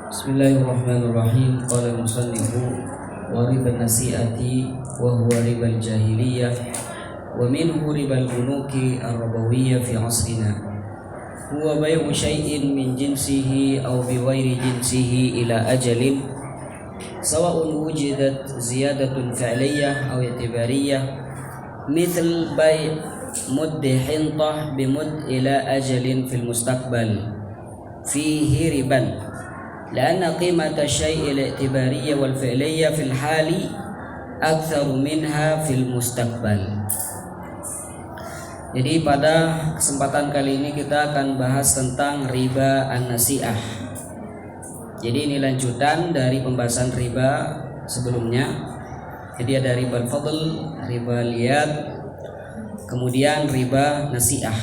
Bismillahirrahmanirrahim. Qala al-musannifu wa riba nasi'ati wa huwa riba al-jahiliyah wa minhu riba al-bunuki ar-rabawiyyah fi asrina. Huwa bay'u syai'in min jinsihi aw bi ghairi jinsihi ila ajalin sawa'un wujidat ziyadatun fi'liyyah aw i'tibariyah mithl bay' muddi hintah bi mud ila ajalin fil mustaqbal fihi riban لأن قيمة الشيء الاعتبارية والفعلية في الحال أكثر منها في المستقبل. Jadi pada kesempatan kali ini kita akan bahas tentang riba an-nasi'ah. Jadi ini lanjutan dari pembahasan riba sebelumnya. Jadi ada riba al-fadl, riba liyad, kemudian riba nasi'ah.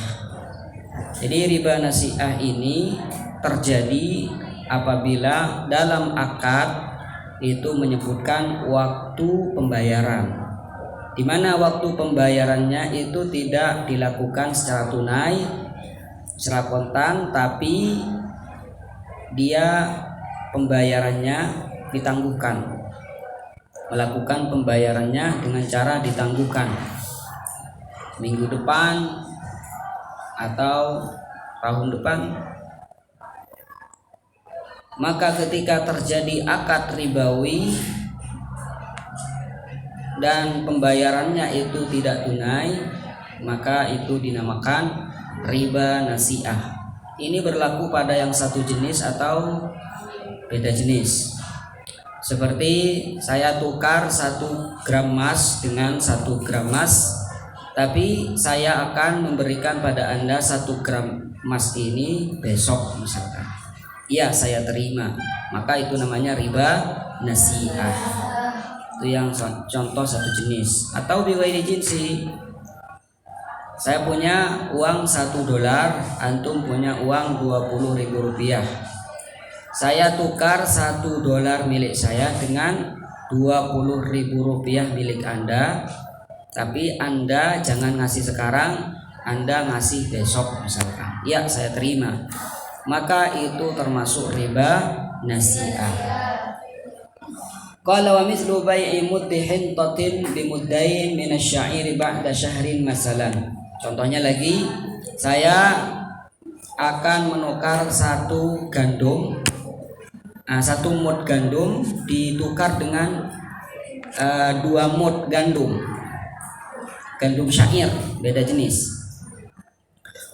Jadi riba nasi'ah ini terjadi apabila dalam akad itu menyebutkan waktu pembayaran, di mana waktu pembayarannya itu tidak dilakukan secara tunai, secara kontan, tapi dia pembayarannya ditangguhkan, melakukan pembayarannya dengan cara ditangguhkan minggu depan atau tahun depan. Maka ketika terjadi akad ribawi dan pembayarannya itu tidak tunai, maka itu dinamakan riba nasi'ah. Ini berlaku pada yang satu jenis atau beda jenis. Seperti saya tukar 1 gram emas dengan 1 gram emas, tapi saya akan memberikan pada Anda 1 gram emas ini besok misalkan. Ya, saya terima. Maka itu namanya riba nasi'ah. Itu yang contoh satu jenis. Atau biwairi jinsi. Saya punya uang $1, antum punya uang Rp20.000. Saya tukar $1 milik saya dengan Rp20.000 milik Anda. Tapi Anda jangan ngasih sekarang, Anda ngasih besok misalkan. Ya, saya terima. Maka itu termasuk riba nasi'ah. Qala wa mithlu bai'i muddi hintatin bi muddain min asy-sya'iri ba'da syahrin masalan. Contohnya lagi, saya akan menukar 1 gandum, 1 mud gandum ditukar dengan 2 mud gandum syair, beda jenis.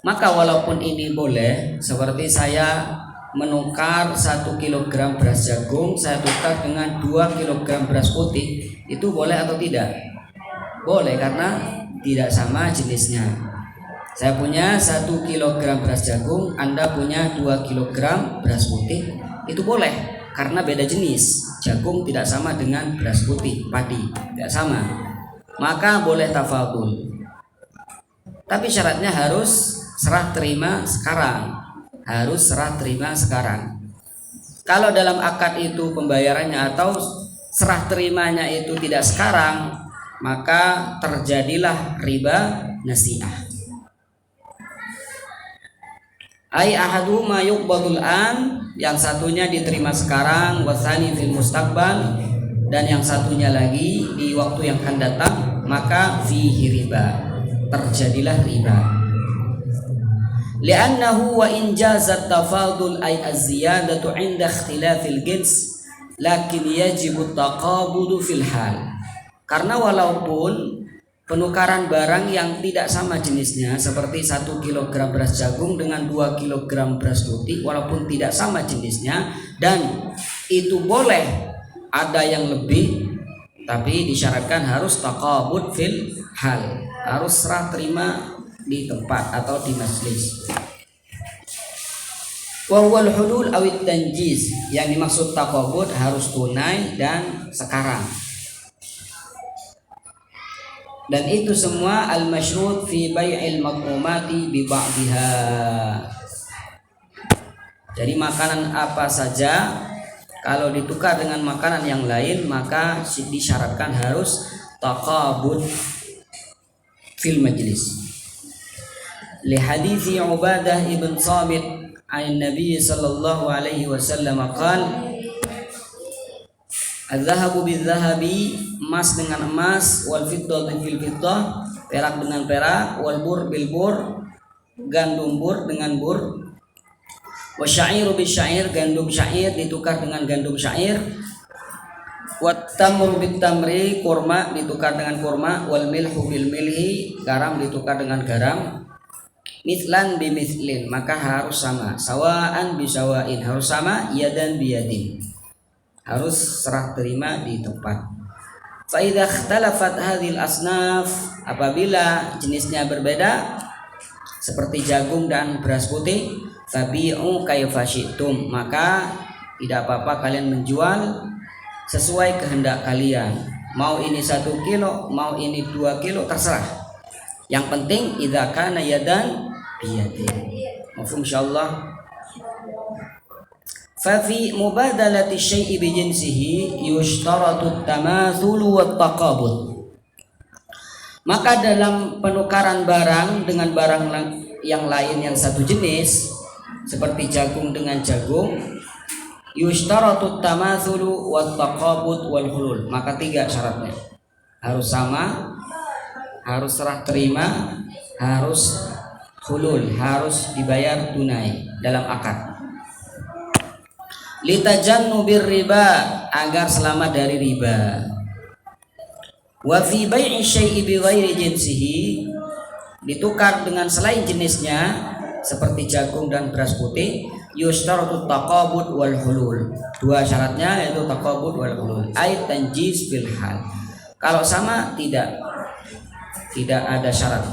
Maka walaupun ini boleh, seperti saya menukar 1 kilogram beras jagung, saya tukar dengan 2 kilogram beras putih, itu boleh atau tidak? Boleh, karena tidak sama jenisnya. Saya punya 1 kilogram beras jagung, Anda punya 2 kilogram beras putih, itu boleh, karena beda jenis. Jagung tidak sama dengan beras putih, padi, tidak sama. Maka boleh tafadhul. Tapi syaratnya harus serah terima sekarang. Harus serah terima sekarang. Kalau dalam akad itu pembayarannya atau serah terimanya itu tidak sekarang, maka terjadilah riba nasi'ah. Ai ahaduma yuqbadul an, yang satunya diterima sekarang, wasani fil mustaqbal, dan yang satunya lagi di waktu yang akan datang, maka fihi riba. Terjadilah riba. Li'annahu wa in jazat tafadul ay az-ziyadatu 'inda ikhtilafil jins lakin yajibu taqabudu fil hal. Karena walaupun penukaran barang yang tidak sama jenisnya, seperti 1 kilogram beras jagung dengan 2 kilogram beras putih, walaupun tidak sama jenisnya dan itu boleh ada yang lebih, tapi disyaratkan harus taqabud fil hal, harus serah terima di tempat atau di majlis. Wa huwal hulul awit tanjiz, yang dimaksud taqabud harus tunai dan sekarang. Dan itu semua al-masyrut fi bai'il mat'umati bi ba'diha. Jadi makanan apa saja kalau ditukar dengan makanan yang lain, maka disyaratkan harus taqabud fil majlis. Li hadithi Ubadah ibn Samit an Nabi sallallahu alaihi wasallam qala az-zahabu bil-zahabi, emas dengan emas, wal fiddatu bil fiddah, perak dengan perak, wal bur bil bur, gandum bur dengan bur, wasyairu bis syair, gandum syair ditukar dengan gandum syair, wat tamru bit tamri, kurma ditukar dengan kurma, wal milhu bil milhi, garam ditukar dengan garam, mislan bi mislin, maka harus sama, sawaan bi sawain, harus sama, yadan bi yadin, harus serah terima di tempat. Fa idza ikhtalafat hadhil asnaf, apabila jenisnya berbeda seperti jagung dan beras putih, fabi'u kayfa syi'tum, maka tidak apa-apa kalian menjual sesuai kehendak kalian. Mau ini 1 kilo, mau ini 2 kilo, terserah. Yang penting idza kana yadan biyadin. Mafhum insyaallah. Fa fi mubadalati syai'i bi jinsihi yushtaratu at-tamathulu wat-taqabud. Maka dalam penukaran barang dengan barang yang lain yang satu jenis, seperti jagung dengan jagung, yushtaratu at-tamathulu wat-taqabud wal hulul. Maka 3 syaratnya. Harus sama, harus serah terima, harus hulul, harus dibayar tunai dalam akad. Litajannubir riba, agar selamat dari riba. Wa fi bai'i syai'i bi ghairi jinsihi, ditukar dengan selain jenisnya seperti jagung dan beras putih, yushtaratu taqabud wal hulul. 2 syaratnya yaitu taqabud wal hulul. Ai tanjis bil hal. Kalau sama tidak ada syarat.